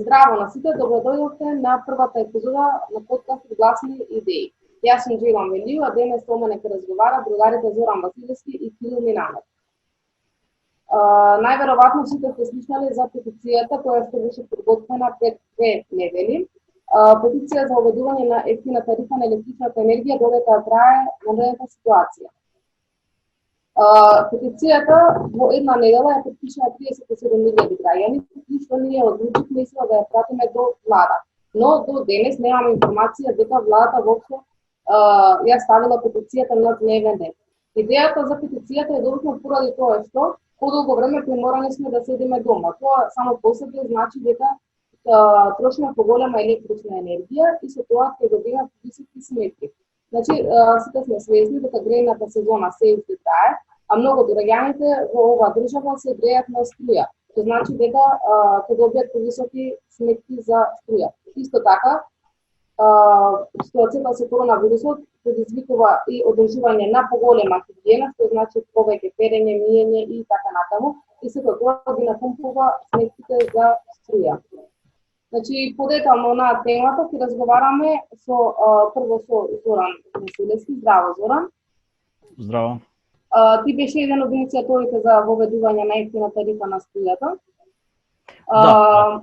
Здраво на сите, добродојдовте на првата епизода на подкастот Гласни идеи. Јас сум Джейлан Велио, а денес со мене ќе разговара другарите Зоран Василевски и Кирил Минанов. Најверојатно сите сте слушнали за петицијата која што беше подготвена пред 2 недели. Петиција за уведување на ефтина тарифа на електричната енергија додека трае вонредната ситуација. Петицијата во една недела ја потпишаа 37.000 граѓани, и што ние одлучивме да ја пратиме до влада. Но до денес немаме информација дека владата воопшто ја ставила петицијата на дневен ред. Идејата за петицијата е добитна поради тоа што подолго време приморани сме да седиме дома. Тоа само по себе значи дека трошиме поголема електрична енергија и со тоа ќе добиеме високи сметки. Значи, сите сме свесни дека грејната сезона се уште трае, а многу од граѓаните во оваа држава се грејат на струја. Тоа значи дека ќе добијат повисоки сметки за струја. Исто така, ситуацијата со коронавирусот предизвикува и одржување на поголема хигиена, што значи повеќе перење, миење и така натаму, и сето тоа ги напомпува сметките за струја. Значи, подетално на темата ќе разговараме со прво со Зоран Василевски. Здраво, Зоран. Здраво. Ти беше еден од иницијаторите за воведување на ефтина тарифа на струјата. Да.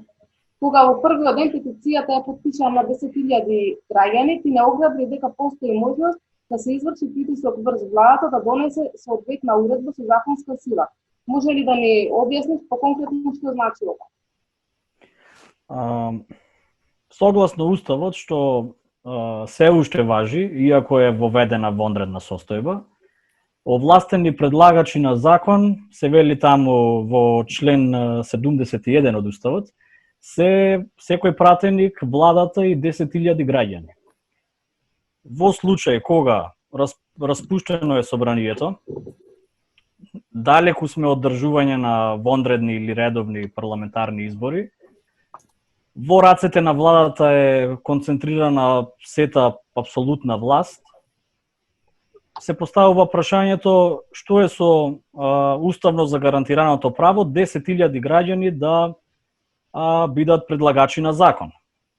Кога во првиот ден петицијата ја потпишаа на 10.000 граѓани, ти не ограбри дека постои можност да се изврши притисок врз владата да донесе соодветна уредба со законска сила. Може ли да ни објасниш поконкретно што значи ова? Согласно Уставот, што се уште важи, иако е воведена вонредна состојба, овластени предлагачи на закон, се вели таму во член 71 од Уставот, се секој пратеник, владата и 10.000 граѓани. Во случај кога распуштено е собранието, далеку сме од држување на вонредни или редовни парламентарни избори, во рацете на владата е концентрирана сета апсолутна власт, се поставува прашањето што е со уставно загарантираното право 10.000 граѓани да бидат предлагачи на закон.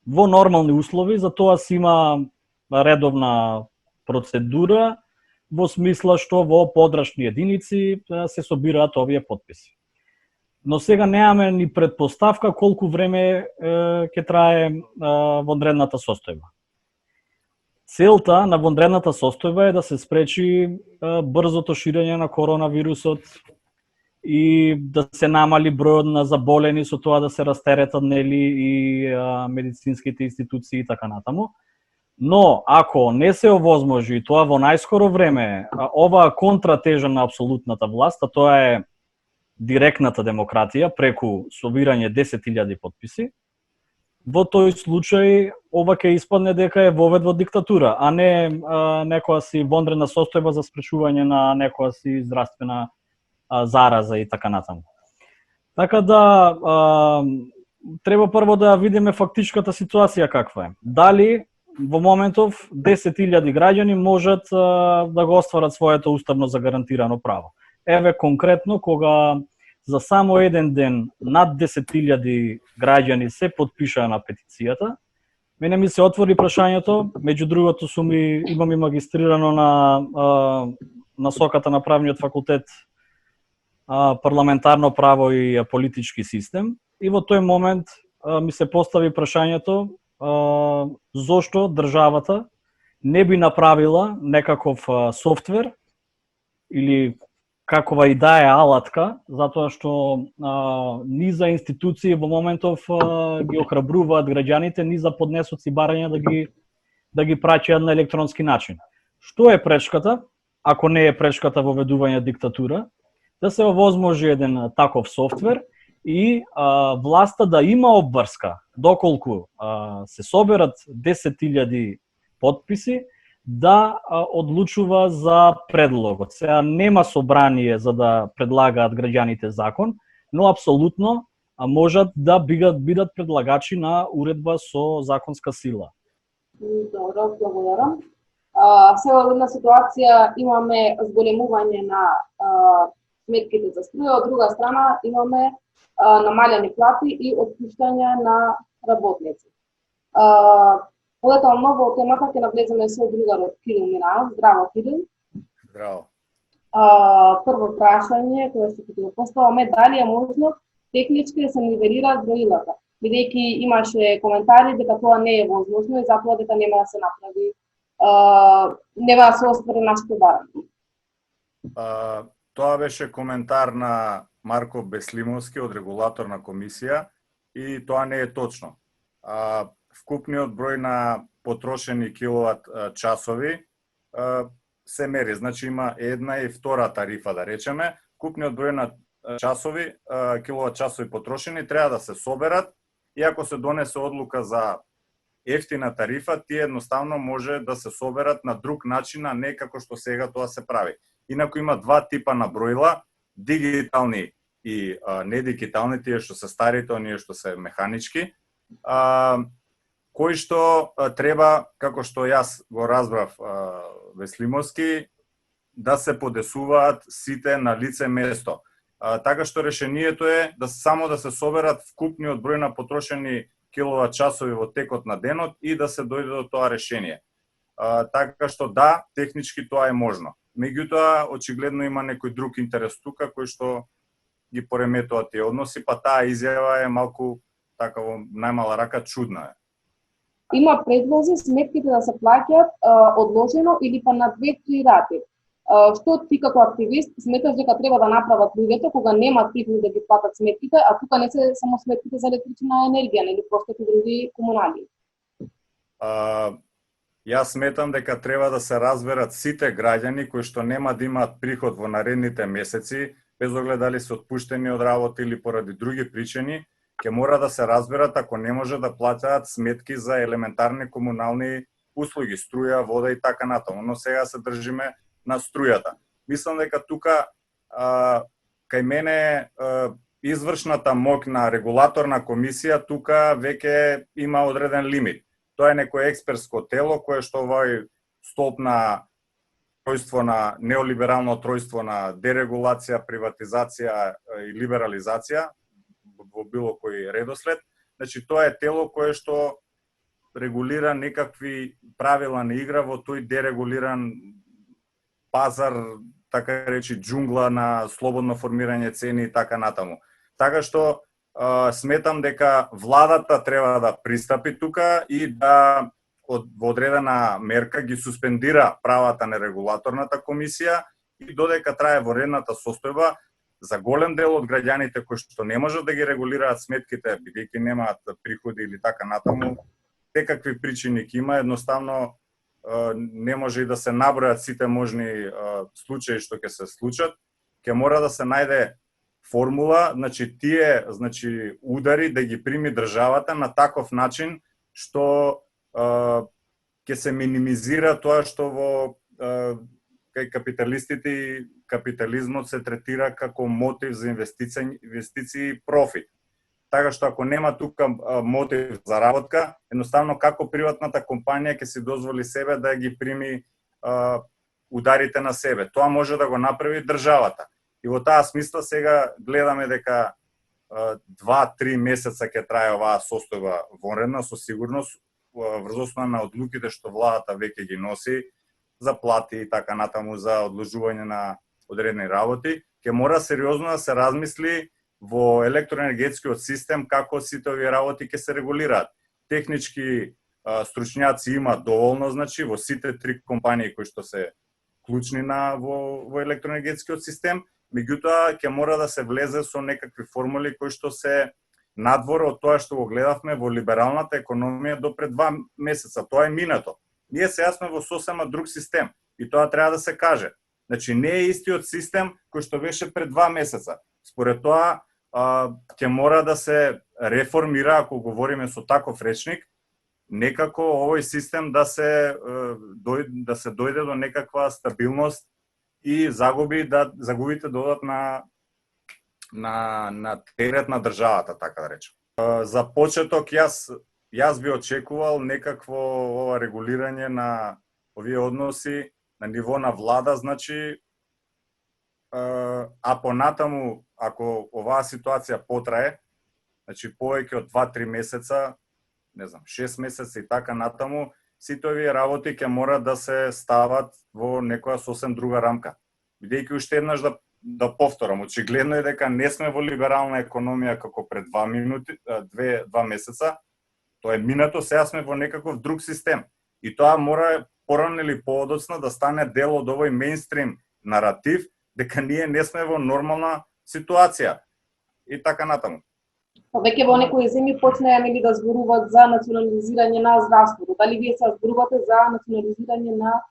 Во нормални услови за тоа си има редовна процедура во смисла што во подрачни единици се собираат овие потписи. Но сега немаме ни предпоставка колку време ќе трае вонредната состојба. Целта на вонредната состојба е да се спречи брзото ширење на коронавирусот и да се намали бројот на заболени, со тоа да се растеретат и медицинските институции и така натаму. Но ако не се овозможи тоа во најскоро време, оваа контратежа на апсолутната власт, а тоа е директната демократија преку собирање 10.000 потписи, во тој случај ова ќе испадне дека е воведба диктатура, а не некоја си вонредна состојба за спречување на некоја си здравствена зараза и така натаму. Така да треба прво да видиме фактичката ситуација каква е. Дали во моментов 10.000 граѓани можат да го остварат своето уставно загарантирано право. Еве конкретно кога за само еден ден над 10.000 граѓани се потпишаа на петицијата, мене ми се отвори прашањето, меѓу другото имам и магистрирано на насоката на правниот факултет парламентарно право и политички систем, и во тој момент ми се постави прашањето зошто државата не би направила некаков софтвер или какова и да е алатка, затоа што ни за институции во моментов ги охрабруваат граѓаните, ни за поднесоци барања да ги праќаат на електронски начин. Што е пречката, ако не е пречката воведување диктатура, да се овозможи еден таков софтвер и власта да има обврска, доколку се соберат 10.000 потписи, да одлучува за предлогот. Сега нема собрание за да предлагаат граѓаните закон, но апсолутно можат да бидат предлагачи на уредба со законска сила. Добро, благодарам. Се во една ситуација имаме зголемување на сметките за струја, од друга страна имаме намалени плати и отпуштање на работници. Полетално во темата ќе навлеземе со другарот Кирил Миранов. Здраво, Кирил. Здраво. Прво прашање кое што ќе го поставаме, дали е можно технички да се нивелираат броилата, бидејќи имаше коментари дека тоа не е возможно и затоа дека нема да се направи, нема да се оствари нашето барање. Тоа беше коментар на Марко Беслимовски од регулаторна комисија и тоа не е точно. Вкупниот број на потрошени киловат часови се мери, значи има една и втора тарифа, да речеме. Вкупниот број на часови, киловат часови потрошени треба да се соберат и ако се донесе одлука за ефтина тарифа, тие едноставно може да се соберат на друг начин, а не како што сега тоа се прави. Инаку има два типа на броила, дигитални и недигитални, тие што се старите, оние што се механички, кои што треба, како што јас го разбрав Веслимовски, да се подесуваат сите на лице место. Така што решението е да само да се соберат вкупниот број на потрошени киловат часови во текот на денот и да се дојде до тоа решение. Така што да, технички тоа е можно. Меѓутоа, очигледно има некој друг интерес тука кој што ги пореметува тие односи, па таа изјава е малку така во најмала рака чудна е. Има предлози сметките да се плаќаат одложено или па на 2-3 рати. Што ти како активист сметаш дека треба да направат луѓето кога немаат приход да ги платат сметките, а тука не се само сметките за електрична енергија, нели просто и други комунални? Јас сметам дека треба да се разберат сите граѓани кои што нема да имаат приход во наредните месеци, без оглед дали се отпуштени од работа или поради други причини, ќе мора да се разберат ако не може да платаат сметки за елементарни комунални услуги, струја, вода и така натаму. Но сега се држиме на струјата. Мислам дека тука кај мене извршната моќ на регулаторна комисија тука веќе има одреден лимит. Тоа е некое експертско тело кое што овој столб на тројство на неолиберално тројство на дерегулација, приватизација и либерализација во било кој редослед. Значи тоа е тело кое што регулира некакви правила на игра во тој дерегулиран пазар, така речи джунгла на слободно формирање цени и така натаму. Така што сметам дека владата треба да пристапи тука и да во одредена мерка ги суспендира правата на регулаторната комисија и додека трае воредната состојба за голем дел од граѓаните кои што не можат да ги регулираат сметките бидејќи немаат приходи или така натаму, секакви причини ќе има, едноставно не може и да се набројат сите можни случаи што ќе се случат, ќе мора да се најде формула, значи удари да ги прими државата на таков начин што ќе се минимизира тоа што во кај капиталистите и капитализмот се третира како мотив за инвестиции и профит. Така што ако нема тука мотив за работка, едноставно како приватната компанија ќе си дозволи себе да ги прими ударите на себе. Тоа може да го направи државата. И во таа смисла сега гледаме дека 2-3 месеца ќе трае оваа состојба вонредна со сигурност врз основа на одлуките што владата веќе ги носи за плати и така натаму за одложување на одредени работи, ќе мора сериозно да се размисли во електроенергетскиот систем како сите овие работи ќе се регулираат. Технички стручњаци има доволно, значи во сите три компании кои што се клучни во електроенергетскиот систем, меѓутоа ќе мора да се влезе со некакви формули кои што се надвор од тоа што го гледавме во либералната економија до пред 2 месеца. Тоа е минато. Ние сега сме во сосема друг систем и тоа треба да се каже. Значи не е истиот систем кој што беше пред 2 месеца. Според тоа ќе мора да се реформира, ако говориме со таков речник, некако овој систем да се дојде до некаква стабилност и загубите додат на терет на државата, така да речем. За почеток јас би очекувал некакво ова регулирање на овие односи на ниво на влада, значи а понатаму ако оваа ситуација потрае, значи повеќе од 2-3 месеца, не знам, 6 месеци и така натаму, сите овие работи ќе мора да се стават во некоја сосем друга рамка. Бидејќи уште еднаш да повторам, очигледно е дека не сме во либерална економија како пред 2 месеца, тоа е минато, сега сме во некаков друг систем. И тоа мора порано или подоцна да стане дел од овој мејнстрим наратив, дека ние не сме во нормална ситуација. И така натаму. Па веќе во некои земји почнеа нели да зборуваат за национализирање на здравството. Дали вие се зборувате за национализирање на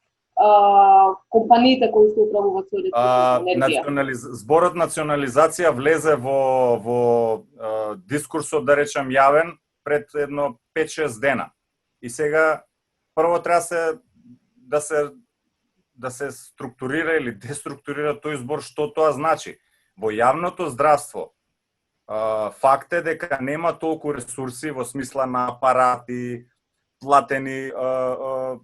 компаниите кои што управуваат со електрична енергија? Зборот национализација влезе во дискурсот, да речем, јавен пред едно 5-6 дена. И сега прво треба да се структурира или деструктурира тој збор, што тоа значи. Во јавното здравство факт е дека нема толку ресурси во смисла на апарати, платени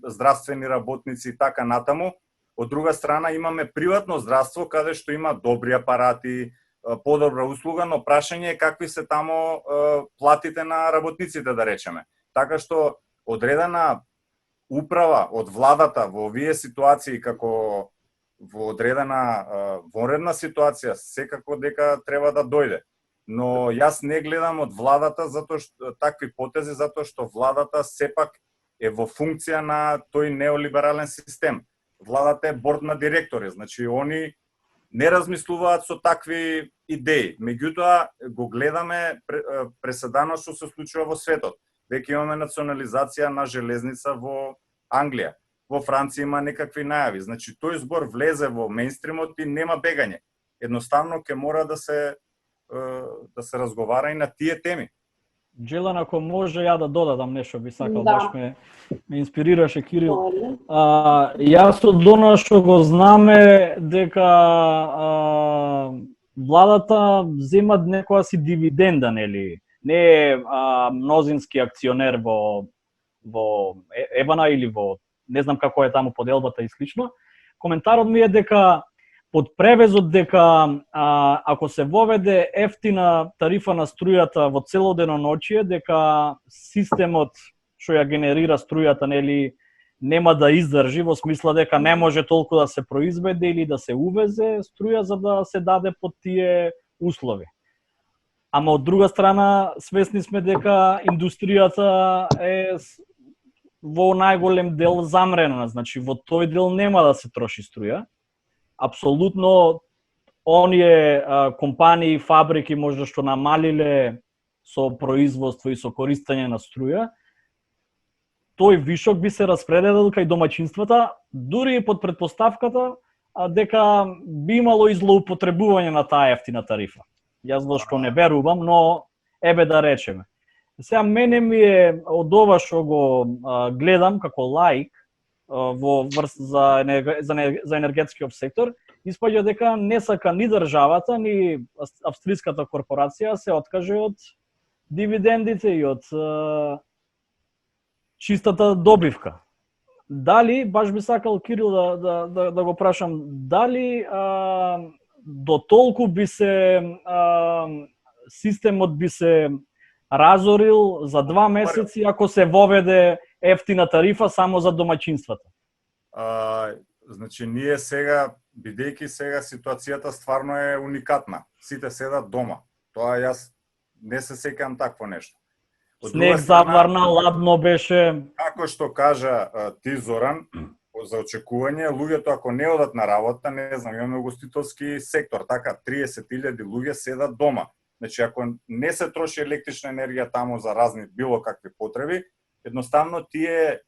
здравствени работници и така натаму. Од друга страна имаме приватно здравство каде што има добри апарати, подобра услуга, но прашање е какви се тамо платите на работниците, да речеме. Така што одредена управа од владата во овие ситуации, како во одредена вонредна ситуација, секако дека треба да дојде. Но јас не гледам од владата затоа што такви потези, затоа што владата сепак е во функција на тој неолиберален систем. Владата е борд на директори, значи они не размислуваат со такви идеи. Меѓутоа го гледаме преседано што се случува во светот. Веќе имаме национализација на железница во Англија. Во Франција има некакви најави. Значи тој збор влезе во мејнстримот и нема бегање. Едноставно ќе мора да се разговара и на тие теми. Джелан, ако може ја да додадам нешто, би сакал, Да. баш ме инспирираше Кирил. Јас од она што го знаме дека владата зема некоја си дивиденда, нели? Не е мнозински акционер во Ебана или во не знам како е таму поделбата и слично. Коментарот ми е дека под превезот дека ако се воведе ефтина тарифа на струјата во цело деноночие, дека системот што ја генерира струјата, нели, нема да издржи, во смисла дека не може толку да се произведе или да се увезе струја за да се даде под тие услови. Ама од друга страна, свесни сме дека индустријата е во најголем дел замрена, значи во тој дел нема да се троши струја. Апсолутно, оние компании, фабрики можда што намалиле со производство и со користење на струја, тој вишок би се распределил кај домаќинствата, дури и под предпоставката дека би имало и злоупотребување на таа ефтина тарифа. Јас во што не верувам, но ебе да речеме. Сега мене ми е од ова што го гледам како лаик во за енергетскиот сектор, испаѓа дека не сака ни државата, ни австриската корпорација се откаже од дивидендите и од чистата добивка. Дали, баш би сакал Кирил да го прашам, дали до толку би се системот би се разорил за 2 месеци ако се воведе ефтина тарифа само за домаќинствата? Значи, ние сега, бидејќи сега ситуацијата стварно е уникатна. Сите седат дома. Тоа јас не се сеќавам такво нешто. Снег заварна, ладно беше. Како што кажа ти, Зоран, за очекување, луѓето ако не одат на работа, не знам, имаме угостителски сектор, така 30.000 луѓе седат дома. Значи, ако не се троши електрична енергија таму за разни било какви потреби, едноставно тие,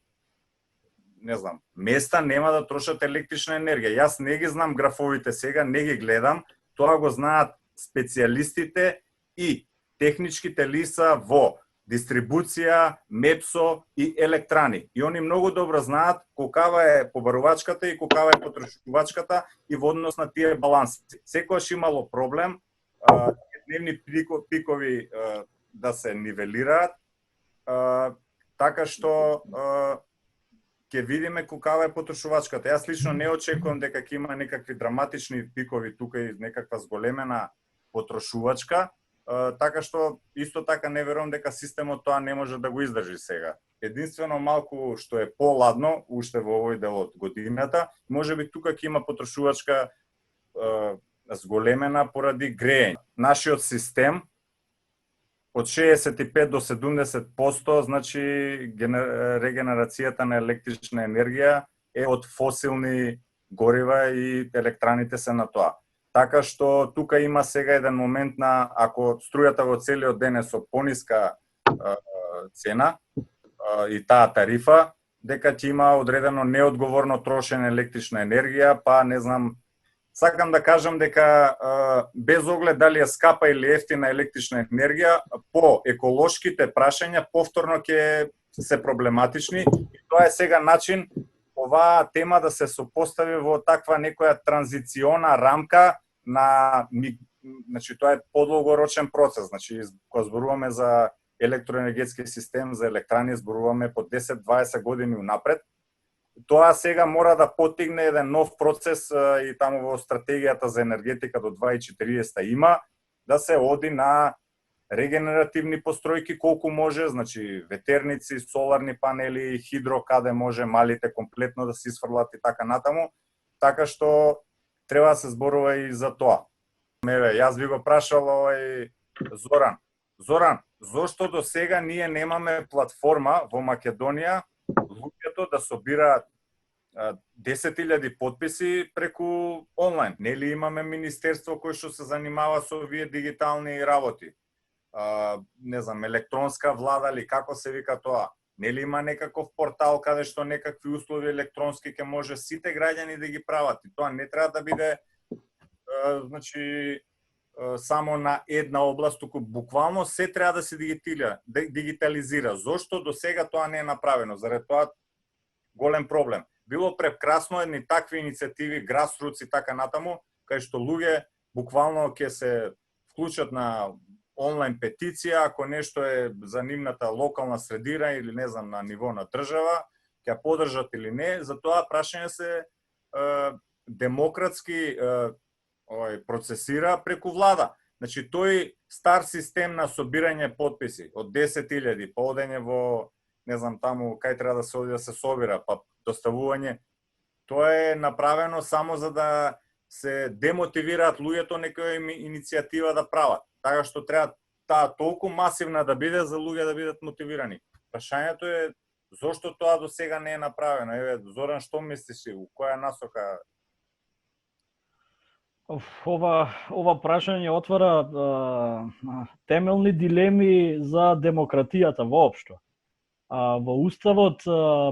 не знам, места нема да трошат електрична енергија. Јас не ги знам графовите сега, не ги гледам, тоа го знаат специјалистите и техничките лица во дистрибуција, МЕПСО и електрани. И они многу добро знаат колкава е побарувачката и колкава е потрошувачката и во однос на тие баланси. Секогаш имало проблем, дневни пикови да се нивелираат, така што ќе видиме колкава е потрошувачката. Јас лично не очекувам дека ќе има некакви драматични пикови тука и некаква зголемена потрошувачка, така што исто така не верувам дека системот тоа не може да го издржи сега. Единствено малку што е поладно уште во овој дел од годината, можеби тука ќе има потрошувачка зголемена поради грејење. Нашиот систем од 65 до 70%, значи регенерацијата на електрична енергија е од фосилни горива и електраните се на тоа. Така што тука има сега еден момент на, ако струјата во целиот ден е со пониска цена и таа тарифа, дека ќе има одредено неодговорно трошење електрична енергија, па не знам, сакам да кажам дека без оглед дали е скапа или ефтина електрична енергија, по еколошките прашања повторно ќе се проблематични и тоа е сега начин оваа тема да се сопостави во таква некоја транзициона рамка на, значи тоа е подолгорочен процес, значи кога зборуваме за електроенергетски систем, за електрани зборуваме по 10-20 години унапред. Тоа сега мора да потигне еден нов процес и таму во стратегијата за енергетика до 2040 има да се оди на регенеративни постројки колку може, значи ветерници, соларни панели, хидро каде може, малите комплетно да се исфрлат и така натаму, така што треба да се зборува и за тоа. Јас ви го прашал Зоран. Зоран, зошто до сега ние немаме платформа во Македонија луѓето да собираат 10.000 подписи преку онлайн? Нели имаме министерство кој што се занимава со овие дигитални работи? Не знам, електронска влада или како се вика тоа? Нели има некаков портал каде што некакви услови електронски ќе може сите граѓани да ги прават? И тоа не треба да биде значи само на една област, туку буквално се треба да се дигитализира. Зошто до сега тоа не е направено? Заради тоа голем проблем. Било прекрасно едни такви иницијативи, grassroots и така натаму, кај што луѓе буквално ќе се вклучат на онлайн петиција, ако нешто е за нивната локална средина или не знам на ниво на држава, ќе поддржат или не, затоа прашање се демократски процесира преку влада. Значи тој стар систем на собирање подписи од 10.000, па одење во не знам таму кај треба да се оди да се собира, па доставување, тоа е направено само за да се демотивираат луѓето некоја иницијатива да прават. Така што треба таа толку масивна да биде за луѓе да бидат мотивирани. Прашањето е зошто тоа до сега не е направено. Еве Зоран, што мислиш, у која насока? Ова прашање отвара темелни дилеми за демократијата воопшто. Во Уставот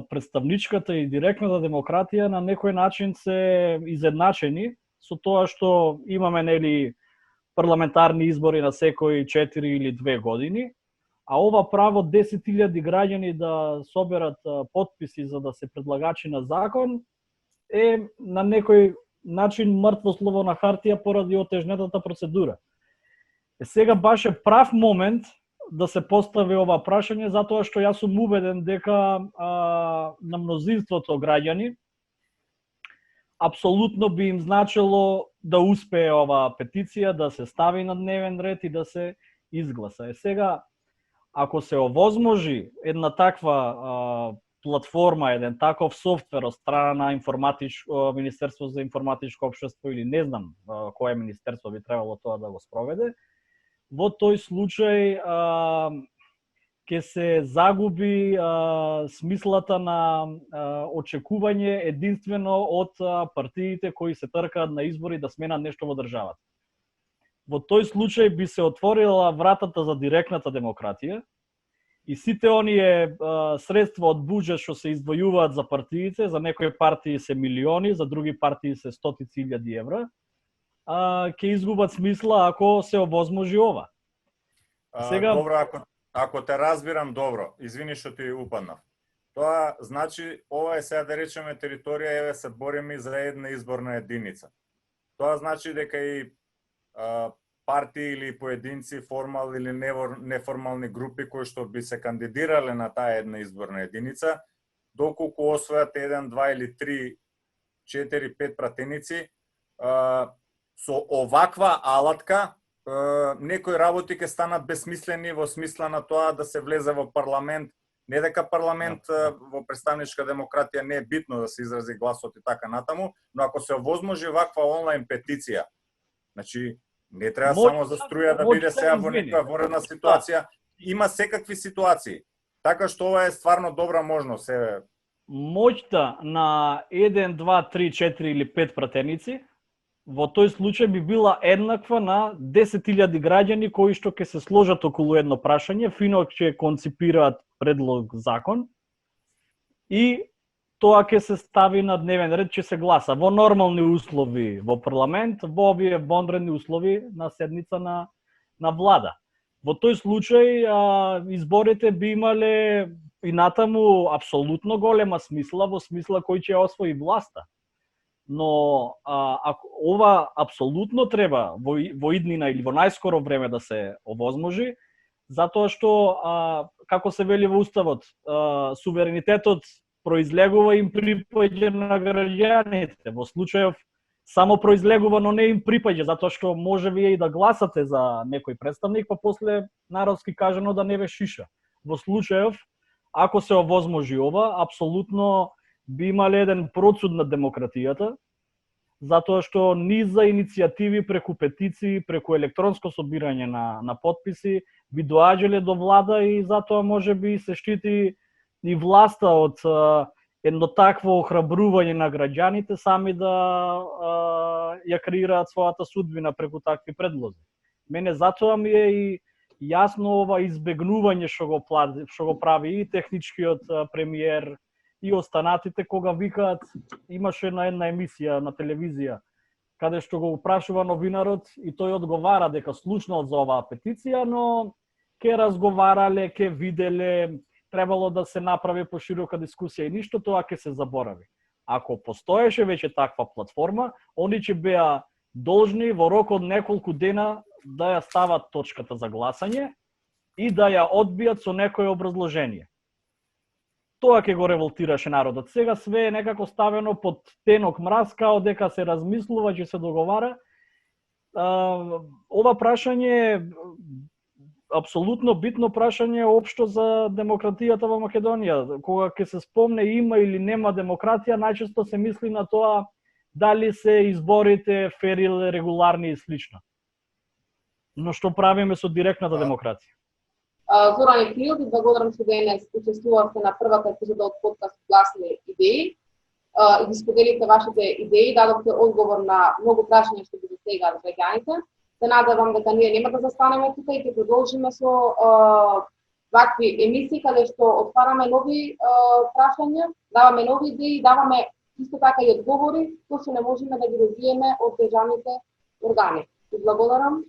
представничката и директната демократија на некој начин се изедначени со тоа што имаме нели парламентарни избори на секои 4 или 2 години, а ова право 10.000 граѓани да соберат подписи за да се предлагачи на закон е на некој начин мртво слово на хартија поради отежнетата процедура. Сега баш е прав момент да се постави ова прашање, затоа што јас сум убеден дека на мнозинството граѓани апсолутно би им значило да успее оваа петиција, да се стави на дневен ред и да се изгласа. Сега, ако се овозможи една таква платформа, еден таков софтвер од страна на Министерство за информатичко општество или не знам кое министерство би требало тоа да го спроведе, во тој случај ќе се загуби смислата на очекување единствено од партиите кои се тркаат на избори да сменат нешто во државата. Во тој случај би се отворила вратата за директната демократија и сите оние средства од буџет што се издвојуваат за партиите, за некои партии се милиони, за други партии се стотици илјади евра, ќе изгубат смисла ако се овозможи ова. Сега... Добро, ако те разбирам добро, извини што ти упаднав. Тоа значи, ова е сега да речеме територија, еве се бориме за една изборна единица. Тоа значи дека и партии или поединци, формални или неформални групи кои што би се кандидирале на таа една изборна единица, доколку освојат 1, 2 или 3, 4, 5 пратеници, со оваква алатка некои работи ќе станат бесмислени во смисла на тоа да се влезе во парламент. Не дека парламент во представничка демократија не е битно да се изрази гласот и така натаму, но ако се овозможи ваква онлайн петиција, значи не треба само за струја да биде сега во некоја воредна ситуација, има секакви ситуации. Така што ова е стварно добра можност. Моќта на 1, 2, 3, 4 или 5 пратеници во тој случај би била еднаква на 10.000 граѓани кои што ќе се сложат околу едно прашање, фино ќе конципираат предлог закон и тоа ќе се стави на дневен ред, ќе се гласа во нормални услови во парламент, во овие вонредни услови на седница на влада. Во тој случај изборите би имале и натаму апсолутно голема смисла, во смисла кој ќе освои власта. Но ако ова апсолутно треба во иднина или во најскоро време да се овозможи, затоа што, како се вели во Уставот, суверенитетот произлегува им припаѓа на граѓаните. Во случајов само произлегува, но не им припаѓа, затоа што може вие и да гласате за некој представник, па после народски кажано да не ве шиша. Во случајов, ако се овозможи ова, апсолутно би имале еден процуд на демократијата, затоа што низ за иницијативи преку петиции, преку електронско собирање на потписи би доаѓале до влада и затоа може би се штити и власта од едно такво охрабрување на граѓаните сами да ја креираат својата судбина преку такви предлози. Мене затоа ми е и јасно ова избегнување што го прави и техничкиот премиер и останатите кога викаат, имаше една емисија на телевизија каде што го упрашува новинарот и тој одговара дека слушнал за оваа петиција, но ке разговарале, ке виделе, требало да се направи поширока дискусија и ништо тоа ќе се заборави. Ако постоеше веќе таква платформа, они ќе беа должни во рок од неколку дена да ја стават точката за гласање и да ја одбијат со некое образложение. Тоа ќе го револтираше народот. Сега све е некако ставено под тенок мраз, као дека се размислува, ќе се договара. Ова прашање е апсолутно битно прашање општо за демократијата во Македонија. Кога ќе се спомне има или нема демократија, најчесто се мисли на тоа дали се изборите фер или регуларни и слично. Но што правиме со директната демократија? Зоран Ефилов, и благодарам што денес учествувавте на првата епизода од подкаст Гласни идеи. И ги споделите вашите идеи, дадовте одговор на многу прашања што ги засегаат граѓаните. Се надевам дека ние нема да застанеме тука и ќе продолжиме со вакви емисии каде што отвараме нови прашања, даваме нови идеи, даваме исто така и одговори кои што не можеме да ги добиеме од државните органи. И благодарам.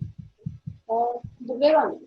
До гледање.